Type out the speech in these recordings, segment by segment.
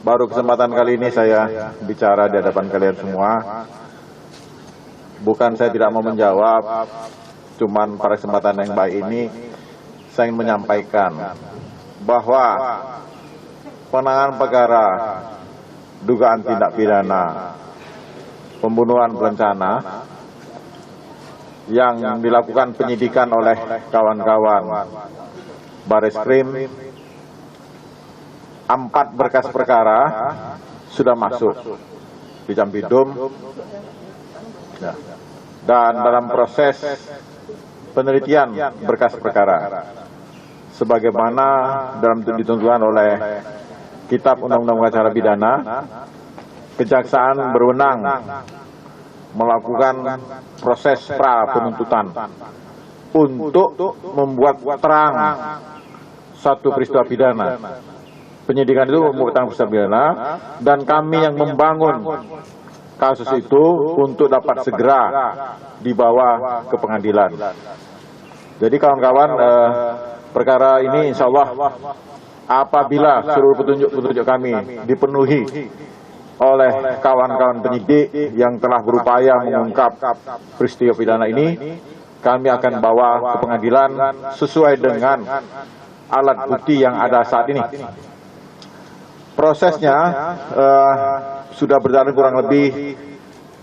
baru kesempatan kali ini saya bicara di hadapan kalian semua. Bukan saya tidak mau menjawab, cuman pada kesempatan yang baik ini saya ingin menyampaikan bahwa penanganan perkara dugaan tindak pidana pembunuhan berencana yang dilakukan penyidikan oleh kawan-kawan Bareskrim, 4 berkas perkara sudah masuk di Jampidum, dan dalam proses penelitian berkas perkara sebagaimana dalam ditentukan oleh Kitab Undang-Undang Acara Pidana, kejaksaan berwenang melakukan proses pra penuntutan untuk membuat terang satu peristiwa pidana. Penyidikan itu membuat terang peristiwa pidana, dan kami yang membangun kasus itu untuk dapat segera dibawa ke pengadilan. Jadi kawan-kawan, perkara ini insya Allah apabila seluruh petunjuk-petunjuk kami dipenuhi oleh kawan-kawan penyidik yang telah berupaya mengungkap peristiwa pidana ini, kami akan bawa ke pengadilan sesuai dengan alat bukti yang ada saat ini. Prosesnya sudah berjalan kurang lebih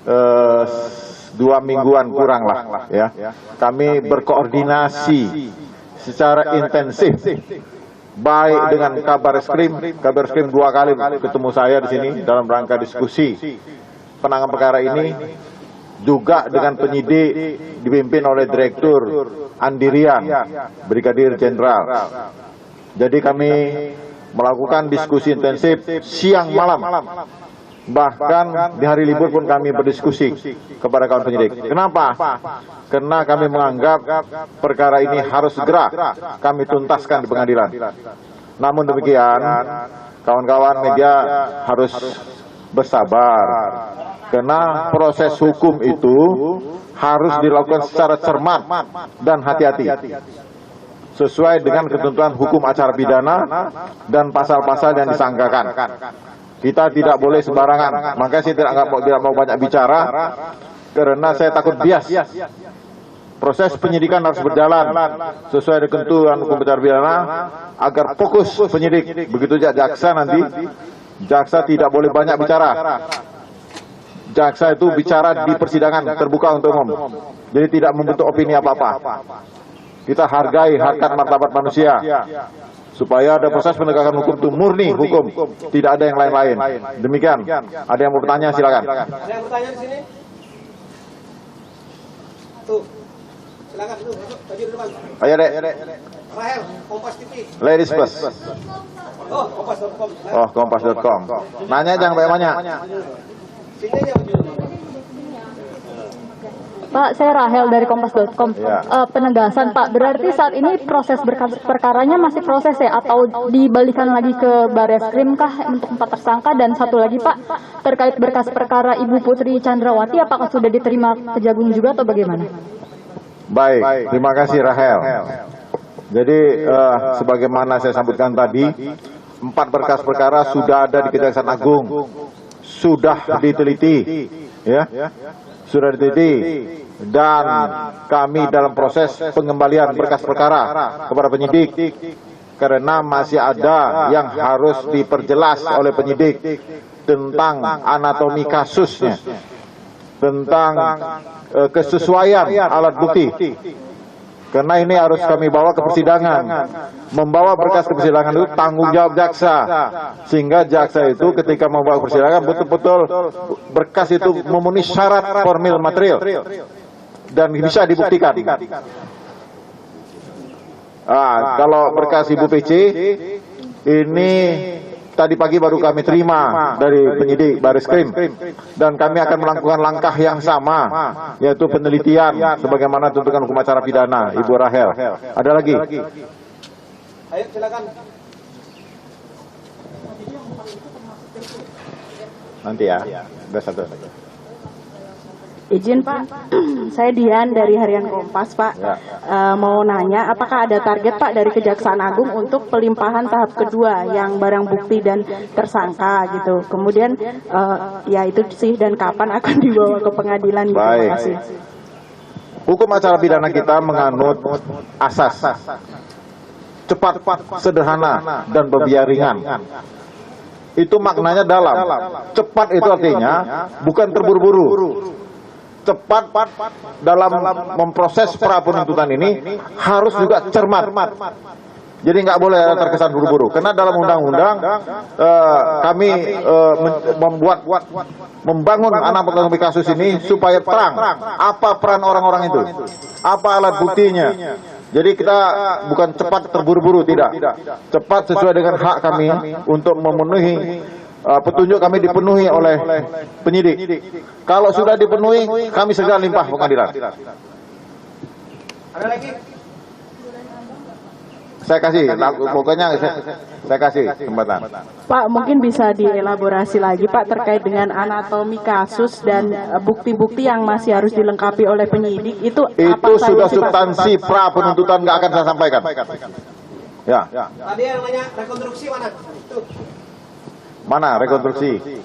2 mingguan kurang lah ya. Kami berkoordinasi secara intensif baik dengan Kabareskrim 2 kali ketemu saya di sini dalam rangka diskusi penanganan perkara ini, juga dengan penyidik dipimpin oleh Direktur Andirian, Brigadir Jenderal. Jadi kami melakukan diskusi intensif siang malam, bahkan di hari libur pun kami berdiskusi kepada kawan penyidik. Kenapa? Karena kami menganggap perkara ini harus segera kami tuntaskan di pengadilan. Namun demikian, kawan-kawan media harus bersabar, karena proses hukum itu harus dilakukan secara cermat dan hati-hati, sesuai dengan ketentuan hukum acara pidana dan pasal-pasal yang disangkakan. Kita tidak boleh sembarangan. Makanya saya tidak mau banyak bicara, karena saya takut bias. Proses penyidikan harus berjalan sesuai dengan ketentuan hukum acara pidana agar fokus penyidik. Begitu juga jaksa nanti, jaksa tidak boleh banyak bicara. Jaksa itu bicara di persidangan terbuka untuk umum, jadi tidak membentuk opini apa-apa. Kita hargai harkat martabat manusia, supaya ada proses penegakan hukum itu murni hukum, tidak ada yang lain-lain. Demikian. Ada yang mau bertanya, silakan. Ada yang bertanya di sini? Tuh, silakan dulu, masuk, baju di depan. Ayo dek. Rahel, Kompas TV. Ladies first. Oh, kompas.com. Oh, kompas.com. Nanya jangan banyak-banyak. Sini aja baju. Pak, saya Rahel dari kompas.com. Ya. Penegasan Pak, berarti saat ini proses berkas perkaranya masih proses ya, atau dibalikan lagi ke Bareskrim kah untuk 4 tersangka? Dan satu lagi Pak, terkait berkas perkara Ibu Putri Chandrawati, apakah sudah diterima Kejagung juga atau bagaimana? Baik, terima kasih Rahel. Jadi sebagaimana saya sambutkan tadi, 4 berkas perkara sudah ada di Kejaksaan Agung, sudah diteliti, ya, sudah diteliti, dan kami dalam proses pengembalian berkas perkara kepada penyidik, karena masih ada yang harus diperjelas oleh penyidik tentang anatomi kasusnya, tentang kesesuaian alat bukti. Karena ini harus kami bawa ke persidangan. Membawa berkas ke persidangan itu tanggung jawab jaksa, sehingga jaksa itu ketika membawa ke persidangan betul-betul berkas itu memenuhi syarat formil material dan bisa dibuktikan. Kalau berkas Ibu PC ini tadi pagi baru kami terima dari penyidik Bareskrim, dan kami akan melakukan langkah yang sama, yaitu penelitian sebagaimana tuntutan hukum acara pidana. Ibu Rahel, ada lagi? Ayo silakan. Nanti ya, ada satu. Izin Pak, saya Dian dari Harian Kompas Pak. Ya. Mau nanya, apakah ada target Pak dari Kejaksaan Agung untuk pelimpahan tahap kedua yang barang bukti dan tersangka gitu. Kemudian ya itu sih, dan kapan akan dibawa ke pengadilan gitu. Baik. Terima kasih. Hukum acara pidana kita menganut asas cepat, sederhana, dan berbiaya ringan. Itu maknanya dalam. Cepat itu artinya bukan terburu-buru. Cepat dalam memproses pra penuntutan ini harus juga cermat. Jadi nggak boleh terkesan buru-buru. Karena dalam undang-undang kami membangun anak pegawai kasus ini supaya terang apa peran orang-orang itu, apa alat buktinya. Jadi kita bukan cepat terburu-buru, tidak. Cepat sesuai dengan hak kami untuk memenuhi petunjuk kami dipenuhi oleh penyidik. Kalau sudah dipenuhi, kami segera limpah pengadilan. Ada lagi? Saya kasih, pokoknya saya kasih kesempatan. Pak, mungkin bisa dielaborasi lagi Pak terkait dengan anatomi kasus dan bukti-bukti yang masih harus dilengkapi oleh penyidik. Itu apa Itu saja sudah sih, Pak? substansi pra penuntutan, nggak akan saya sampaikan. Ya, Tadi yang nanya rekonstruksi mana? Itu. mana rekonstruksi?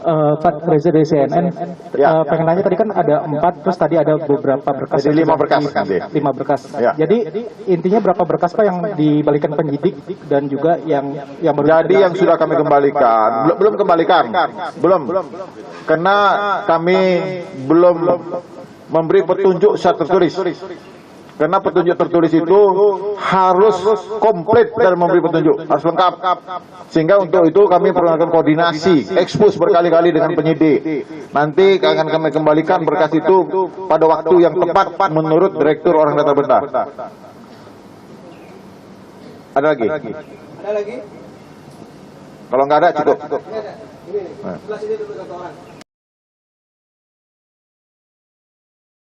Pak Reza dari CNN, Ya. pengen nanya tadi kan ada 4, terus tadi ada beberapa berkas. Jadi 5 berkas nanti. 5 berkas. Ya. Jadi intinya berapa berkas Pak yang dibalikan penyidik dan juga yang baru? Jadi yang sudah kami kembalikan, belum kembalikan, belum, karena kami belum memberi petunjuk secara tertulis. Karena petunjuk tertulis itu harus komplit dan memberi petunjuk, harus lengkap. Sehingga untuk itu kami perlu melakukan koordinasi, ekspos berkali-kali dengan penyidik. Nanti akan kami kembalikan berkas itu pada waktu yang tepat menurut Direktur Orang Data Benda. Ada lagi? Ada lagi? Kalau nggak ada cukup. Ini ada. Ini nih. Sebelah sini dulu satu orang.